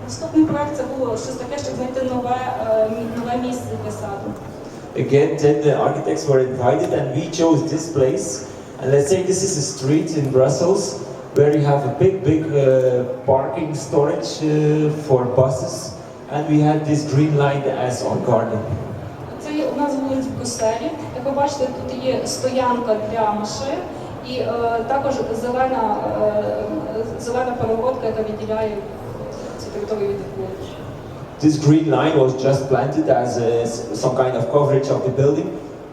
Наступний проект це було щось таке, щоб знайти нове місце для саду. Again, 10 architects were invited and we chose this place. And let's say this is a street in Brussels where you have a big parking storage for buses. And we had this green line as our garden. Це є у нас вулиця в Брюсселі. Як ви бачите, тут є стоянка для машин і також зелена перегородка, яка відділяє цю територію від вулиці. This green line was just planted as some kind of coverage of the building,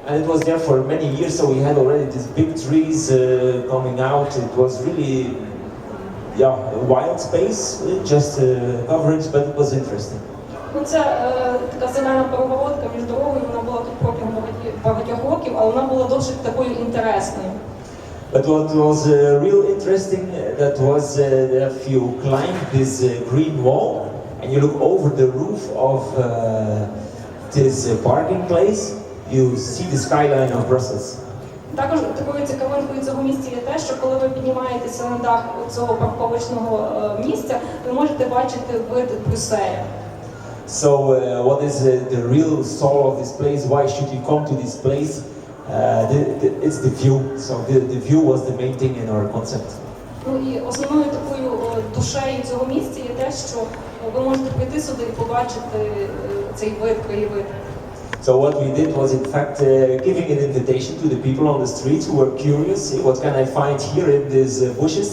and it was there for many years. So we had already these big trees coming out. It was really, a wild space, just coverage, but it was interesting. Це така зелена перегородка між дорогою. Вона була тут протягом багатьох років, але вона була досить такою інтересною. But what was real interesting that was if you climb this green wall. And you look over the roof of this parking place, you see the skyline of Brussels. Також такою цікавинкою цього місця є те, що коли ви піднімаєтеся на дах цього парковочного місця, ви можете бачити вид Брюсселя. So what is the real soul of this place? Why should you come to this place? It's the view. So the view was the main thing in our concept. Ну і основною такою душею цього місця є те, що ви можете прийти сюди і побачити цей вид, краєвид. So what we did was in fact giving an invitation to the people on the streets who were curious, what can I find here in these bushes?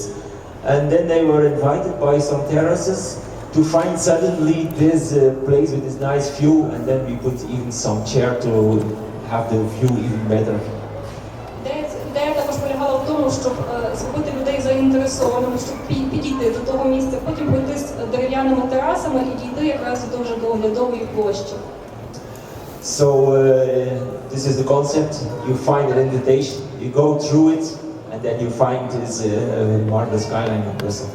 And then they were invited by some terraces to find suddenly this place with this nice view, and then we put even some chair to have the view even better. Ідея також полягала в тому, щоб зробити людей заінтересованими, щоб підійти до того місця, потім пройти з дерев'яними терасами і дійти якраз до оглядової площі. So this is the concept. You find an invitation, you go through it, and then you find this marvelous skyline of Brussels.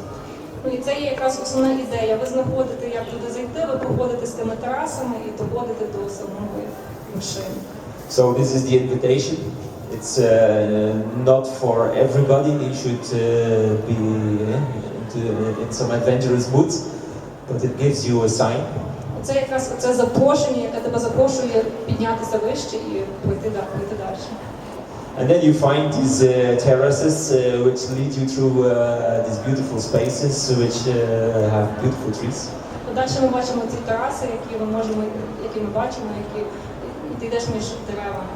Ну і це є якраз основна ідея. Ви знаходите, як туди зайти, ви проходите з тими терасами і доходите до самої вершини. So this is the invitation. It's not for everybody. You should be in some adventurous mood, but it gives you a sign. Це якраз це запрошення, яке тебе запрошує піднятися вище і пройти далі. And then you find these terraces which lead you through these beautiful spaces which have beautiful trees. Далі ми бачимо ці тераси, які ми бачимо, і ти йдеш між деревами.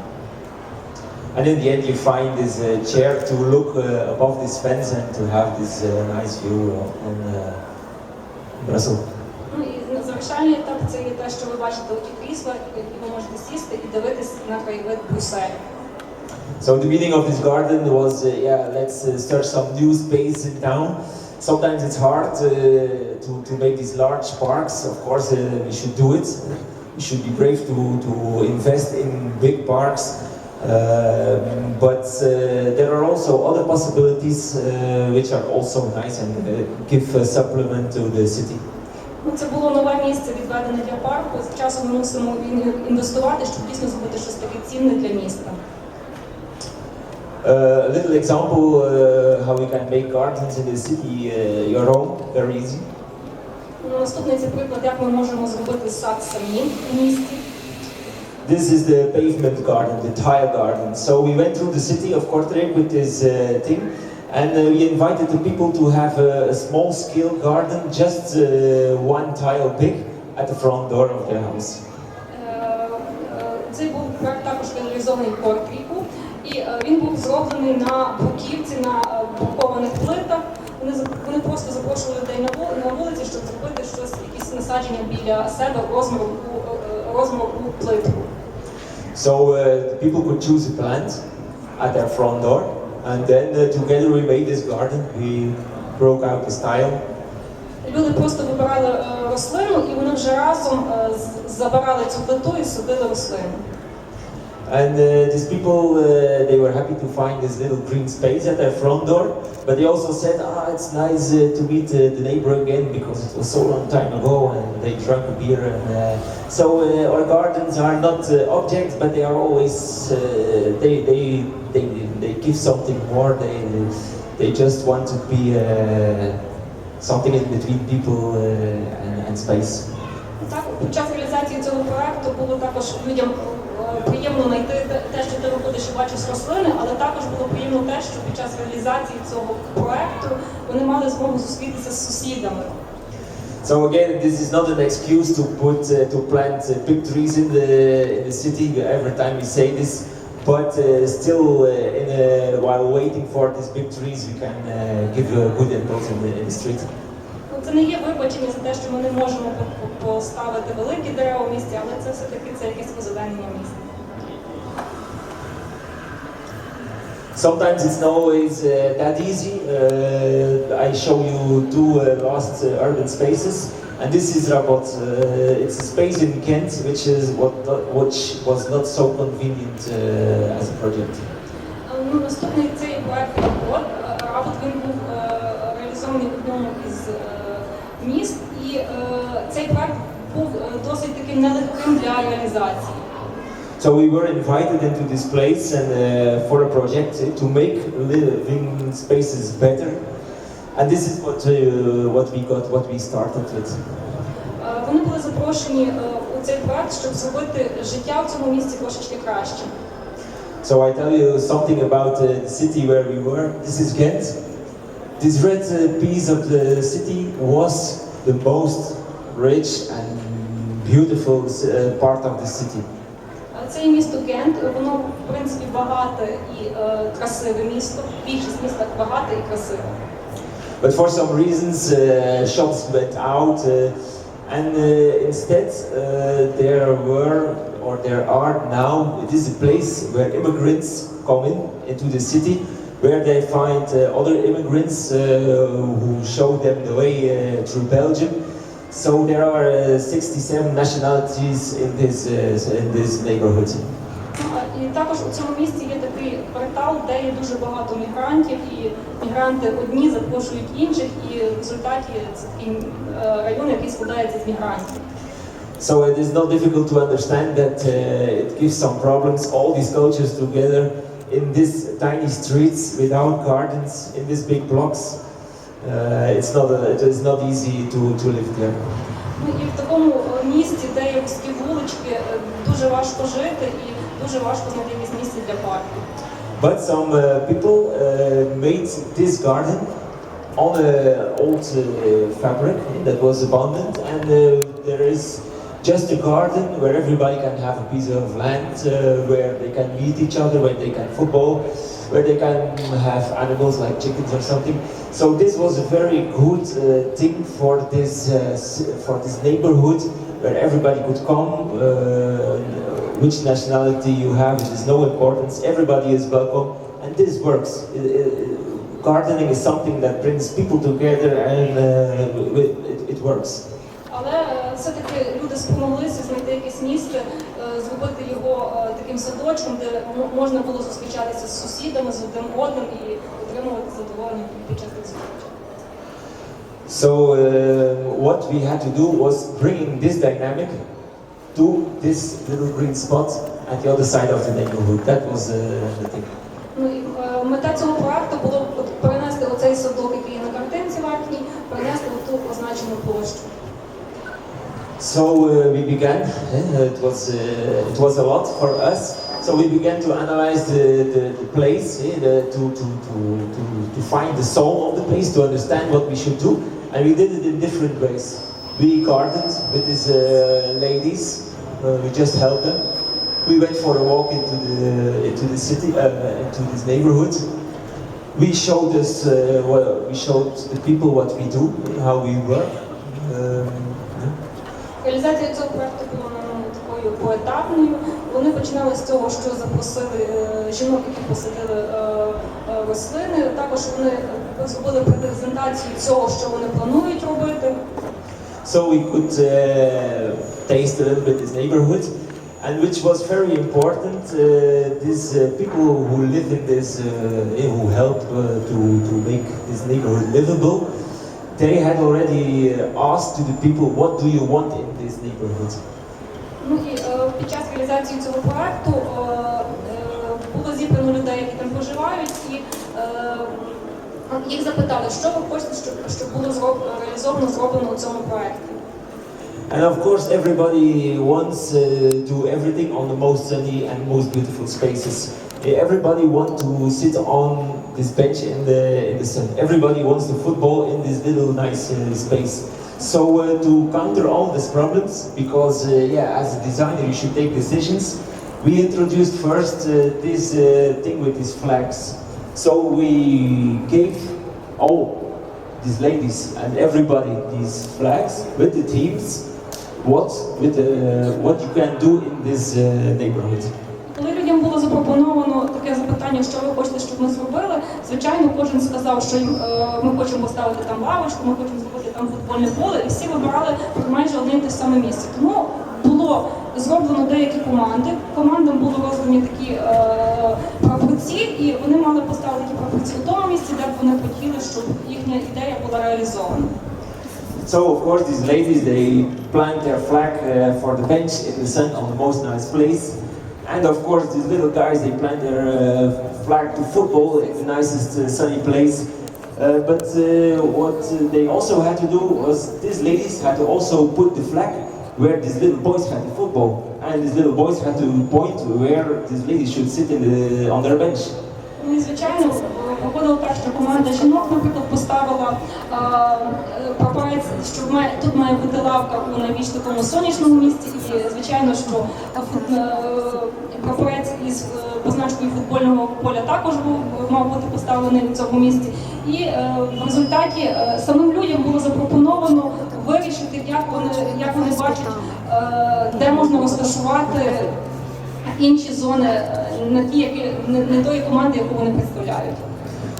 And in the end you find this chair to look above this fence and to have this nice view on Brussels. Ну і завершальний етап це є те, що ви бачите оті крісла, які ви можете сісти і дивитись на краєвид Брюсселя. So the meaning of this garden was, let's search some new space in town. Sometimes it's hard to make these large parks. Of course, we should do it. We should be brave to invest in big parks. But there are also other possibilities which are also nice and give a supplement to the city. Це було нове місце, відведене для парку. З часом ми мусимо інвестувати, щоб дійсно зробити щось таке цінне для міста. A little example how we can make gardens in the city your own, very easy. Наступний це приклад, як ми можемо зробити сад самі в місті. This is the pavement garden, the tile garden. So we went through the city of Kortrijk with this thing, and we invited the people to have a small-scale garden, just one tile big, at the front door of their house. Цей був проект також реалізований в Кортріку, і він був зроблений на бруківці, на брукованих плитах. Вони просто запрошували людей на вулиці, щоб зробити щось, якісь насадження біля себе розміру у плитку. So people could choose a plant at their front door, and then together we made this garden. We broke out the style. Люди просто вибирали рослину, і вони вже разом забирали цю плиту і садили рослину. And these people, they were happy to find this little green space at their front door, but they also said, it's nice to meet the neighbor again because it was so long time ago, and they drank a beer. And so our gardens are not objects, but they are always they give something more. They just want to be something in between people and space. Так, під час реалізації цього проекту було також людям приємно знайти те, що ти виходиш і бачиш рослини, але також було приємно те, що під час реалізації цього проекту вони мали змогу зустрітися з сусідами. So again, this is not an excuse to plant big trees in the city every time we say this, but still, while waiting for these big trees, we can give a good impulse in the street. Це не є вибачення за те, що ми не можемо поставити великі дерева в місті, але це все-таки якесь озеленення міста. Sometimes it's not always that easy. I show you two lost urban spaces, and this is Rabot. It's a space in Kent, which was not so convenient as a project. Наступний цей проект Rabot. Rabot він був реалізований в одному із міст, і цей проект був досить таким нелегким для реалізації. So we were invited into this place and for a project to make living spaces better, and this is what we started with. Вони були запрошені у цей проект, щоб зробити життя в цьому місці трошечки краще. So I tell you something about the city where we were. This is Ghent. This red piece of the city was the most rich and beautiful part of the city. Це місто Гент, воно в принципі багате і красиве місто. Більшість міста багате і красиве. But for some reasons shops went out and instead there are now, it is a place where immigrants come into the city, where they find other immigrants who show them the way through Belgium. So there are 67 nationalities in this neighborhood. І також у цьому місті є такий квартал, де є дуже багато мігрантів, і мігранти одні запрошують інших, і в результаті це такий район, який складається з мігрантів. So it is not difficult to understand that it gives some problems, all these cultures together in these tiny streets without gardens, in these big blocks. It is not easy to live there. І в такому місті, де є вузькі вулички, дуже важко жити і дуже важко знайти якесь місце для парку. But some people made this garden on an old fabric that was abandoned, and there is just a garden where everybody can have a piece of land, where they can meet each other, where they can football, where they can have animals like chickens or something. So this was a very good thing for this neighborhood, where everybody could come. Which nationality you have, it is no importance. Everybody is welcome, and this works. Gardening is something that brings people together, and it works. Але все-таки люди спромоглися знайти якесь місце, зробити його таким садочком, де можна було зустрічатися з сусідами, з одним одним і отримувати задоволення під час цих зустрічей. So what we had to do was bringing this dynamic to this little green spot at the other side of the neighborhood. That was the thing. Мета цього проекту було перенести оцей садок, який є на картинці верхній, перенести в ту позначену площу. So we began. It was a lot for us. So we began to analyze the place, to find the soul of the place, to understand what we should do, and we did it in different ways. We gardened with these ladies. We just helped them. We went for a walk into the city, into this neighborhood. We showed the people what we do, how we work. Реалізація цього проекту була такою поетапною. Вони починали з того, що запросили жінок, які посадили рослини. Також вони зробили презентацію цього, що вони планують робити. So we could taste a little bit this neighborhood, and which was very important. These people who live in this, who help to make this neighborhood livable, they had already asked to the people, what do you want in this neighborhood? Під час реалізації цього проекту було зібрано людей, які там проживають, і їх запитали, що ви хочете, щоб було зроблено у цьому проекті. And of course, everybody wants to do everything on the most sunny and most beautiful spaces. Everybody wants to sit on this bench in the sun. Everybody wants to football in this little nice space. So to counter all these problems, because as a designer you should take decisions, we introduced first this thing with these flags. So we gave all these ladies and everybody these flags with the themes, what you can do in this neighborhood. Коли людям було запропоновано таке запитання, що ви хочете, щоб ми зробили, звичайно, кожен сказав, що ми хочемо поставити там лавочку, ми хочемо зробити там футбольне поле, і всі вибирали майже одне і те саме місце. Тому було зроблено деякі команди, командам було роздані такі прапорці, і вони мали поставити ті прапорці у тому місці, де вони хотіли, щоб їхня ідея була реалізована. So of course these ladies, they plant their flag for the bench in the sun on the most nice place. And of course these little guys, they plant their flag to football in the nicest sunny place. But what they also had to do was these ladies had to also put the flag where these little boys had the football. And these little boys had to point where these ladies should sit on their bench. І, звичайно, виходило так, що команда жінок, наприклад, поставила прапорець, що тут має бути лавка у найбільш такому сонячному місці, і, звичайно, що прапорець із позначкою футбольного поля також мав бути поставлений у цьому місці. І в результаті самим людям було запропоновано вирішити, як вони бачать, де можна розташувати інші зони, не тої команди, яку вони представляють.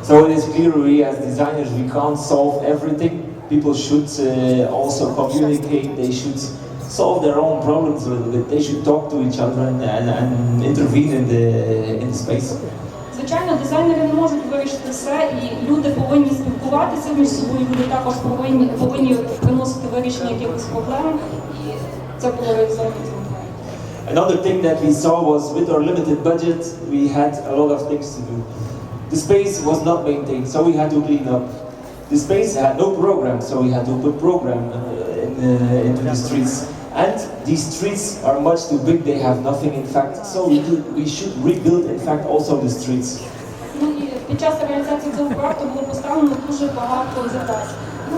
So it is clear we as designers we can't solve everything. People should also communicate. They should solve their own problems a little bit. They should talk to each other and intervene in the space. Звичайно, дизайнери не можуть вирішити все, і люди повинні спілкуватися між собою. Люди також повинні приносити вирішення якихось проблем, і це було реалізовано. Another thing that we saw was with our limited budget, we had a lot of things to do. The space was not maintained, so we had to clean up. The space had no program, so we had to put program into the streets. And these streets are much too big, they have nothing in fact, so we should rebuild in fact also the streets. Під час реалізації цього проекту було поставлено дуже багато задач.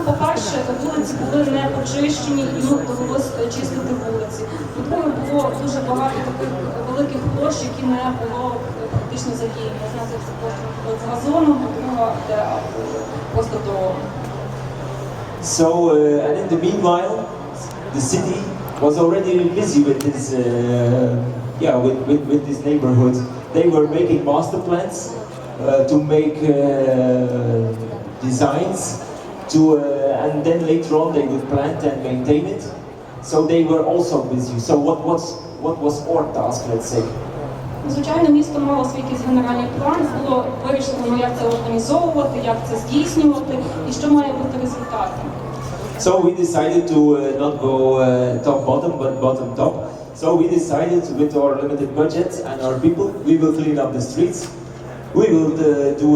По-перше, вулиці були не почищені, і довелося чистити вулиці. По-друге, було дуже багато таких великих площ, які не було практично задіяні. Одна з площ з газоном, а друга просто дорога. So, and in the meanwhile, the city was already busy with this, with this neighborhood. They were making master plans to make designs. And then later on they would plant and maintain it. So they were also busy. So what was our task, let's say? Звичайно, місто мало свій якийсь генеральний план, було вирішено, як це організовувати, як це здійснювати і що має бути результатом. So we decided to not go top-bottom, but bottom-top. So we decided with our limited budget and our people, we will clean up the streets. We will do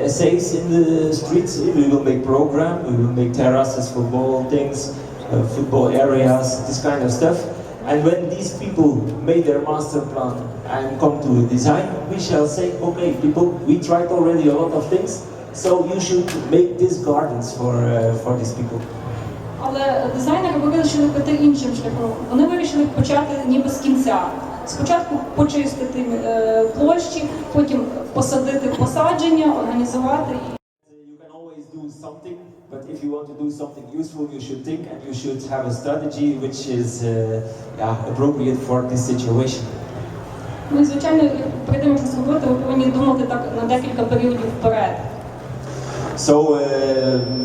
essays in the streets, we will make program, we will make terraces, football things, football areas, this kind of stuff. And when these people made their master plan and come to a design, we shall say, okay people, we tried already a lot of things, so you should make these gardens for these people. Але дизайнери вирішили піти іншим шляхом. Вони вирішили почати ніби з кінця. Спочатку почистити площі, потім посадити посадження, організувати. You can always do something, but if you want to do something useful, you should think and you should have a strategy which is appropriate for this situation. Ну і звичайно, прийдемо щось робити, ви повинні думати так на декілька періодів вперед. So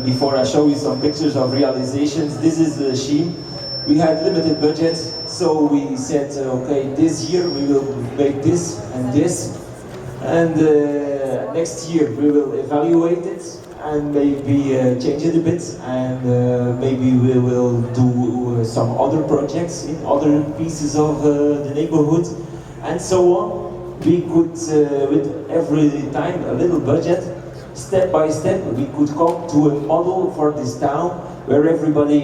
before I show you some pictures of realizations, this is the scheme. We had limited budget, so we said, okay, this year we will make this and this, and next year we will evaluate it and maybe change it a bit, and maybe we will do some other projects in other pieces of the neighborhood, and so on. We could, with every time a little budget, step by step, we could come to a model for this town where everybody,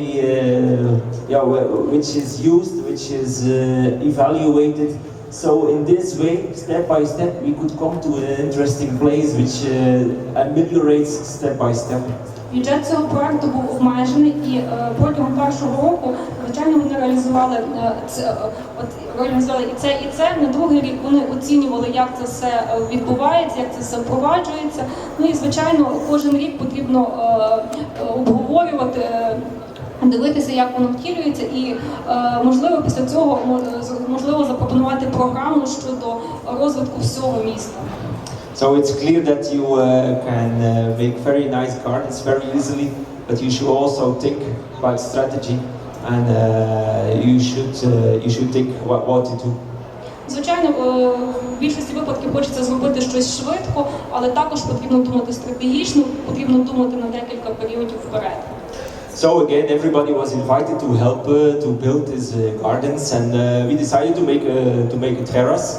which is used, which is evaluated. So in this way, step by step, we could come to an interesting place which ameliorates step by step. Бюджет цього проекту був обмежений, і протягом першого року, звичайно, вони реалізували і це. На другий рік вони оцінювали, як це все відбувається, як це все впроваджується. Ну і, звичайно, кожен рік потрібно обговорювати, дивитися, як воно втілюється, і, можливо, після цього запропонувати програму щодо розвитку всього міста. So it's clear that you can make very nice gardens very easily, but you should also think about strategy, and you should think what to do. Звичайно, в більшості випадків хочеться зробити щось швидко, але також потрібно думати стратегічно, потрібно думати на декілька періодів вперед. So again, everybody was invited to help to build these gardens, and we decided to make a terrace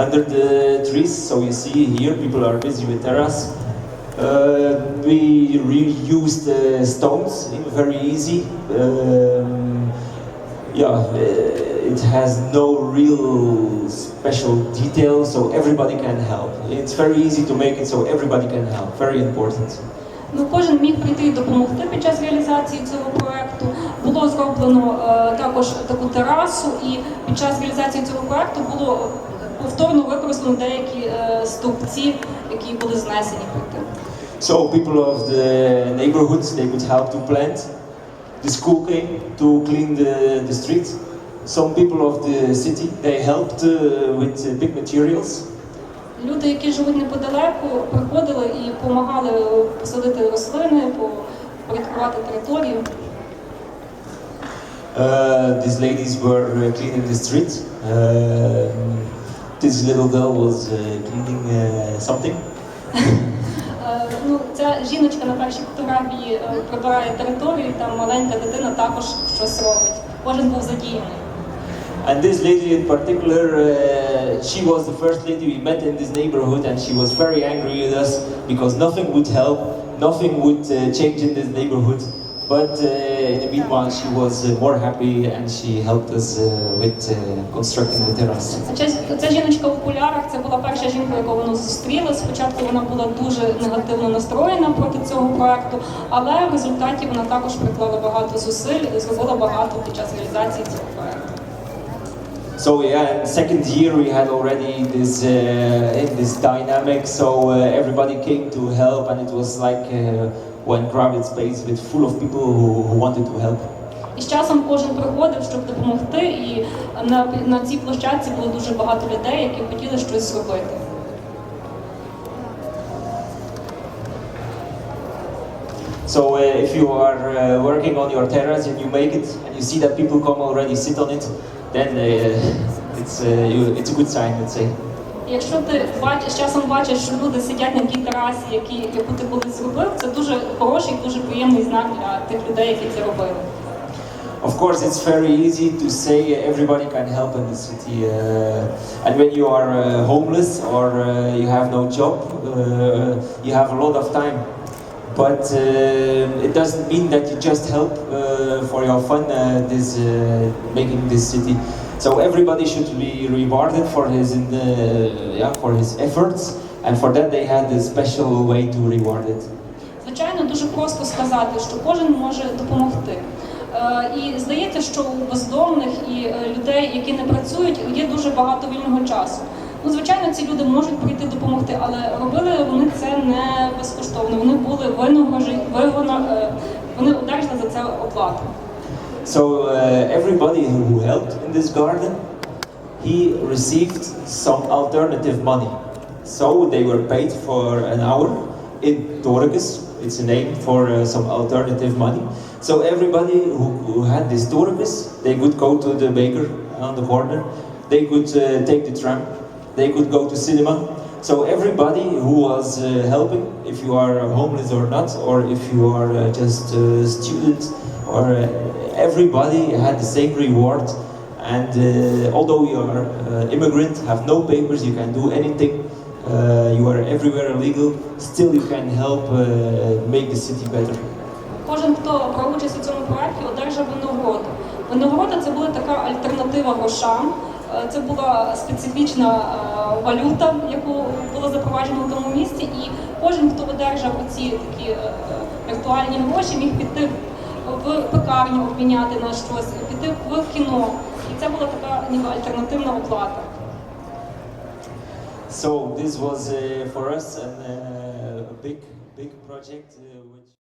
under the trees. So you see here, people are busy with terrace. We reused stones, very easy. It has no real special detail, so everybody can help. It's very easy to make it, so everybody can help. Very important. Ну, кожен міг прийти і допомогти під час реалізації цього проекту. Було зроблено також таку терасу, і під час реалізації цього проекту було повторно використано деякі стовпці, які були знесені проти. So people of the neighborhoods, they could help to plant. The school came to clean the streets. Some people of the city, they helped with big materials. Люди, які живуть неподалеку, приходили і допомагали посадити рослини, порядкувати територію. These ladies were cleaning the street. This little girl was cleaning something. Ну, ця жіночка на першій фотографії прибирає територію, там маленька дитина також щось робить. Кожен був задіяний. And this lady in particular, she was the first lady we met in this neighborhood, and she was very angry with us because nothing would help, nothing would change in this neighborhood. But in the meanwhile, she was more happy, and she helped us with constructing the terrace. Ця жіночка в окулярах, це була перша жінка, яку вона зустріла. Спочатку вона була дуже негативно настроєна проти цього проекту, але в результаті вона також приклала багато зусиль і зробила багато під час реалізації цього проекту. So yeah, in second year we had already this dynamic. So everybody came to help, and it was like one crowded space with full of people who wanted to help. І з часом кожен приходив, щоб допомогти, і на цій площадці було дуже багато людей, які хотіли щось зробити. So if you are working on your terrace and you make it, and you see that people come already sit on it, then it's a good sign, let's say. Якщо ти з часом бачиш, що люди сидять на тій терасі, яку ти колись зробив, це дуже хороший, дуже приємний знак для тих людей, які це робили. Of course, it's very easy to say everybody can help in the city. And when you are homeless or you have no job, you have a lot of time. But it doesn't mean that you just help for your fun making this city. So everybody should be rewarded for his efforts, and for that they had a special way to reward it. Звичайно, дуже просто сказати, що кожен може допомогти. І здається, що у бездомних і людей, які не працюють, є дуже багато вільного часу. Ну, звичайно, ці люди можуть прийти допомогти, але робили вони це не безкоштовно. Вони були вони одержали за це оплату. So everybody who helped in this garden, he received some alternative money. So they were paid for an hour in Torgus. It's a name for some alternative money. So everybody who had this Torgus, they could go to the baker on the corner. They could take the tram. They could go to cinema. So everybody who was helping, if you are homeless or not, or if you are just a student, or everybody had the same reward. And although you are immigrant, have no papers, you can do anything. You are everywhere illegal. Still, you can help make the city better. кожен, хто брав участь у цьому проєкті, одержав винагороду. Винагорода – це була така альтернатива грошам. Це була специфічна валюта, яку було запроваджено в тому місті, і кожен, хто одержав ці такі віртуальні гроші, міг піти в пекарню, обміняти на щось, піти в кіно. І це була така ніби альтернативна оплата. So this was for us a big project.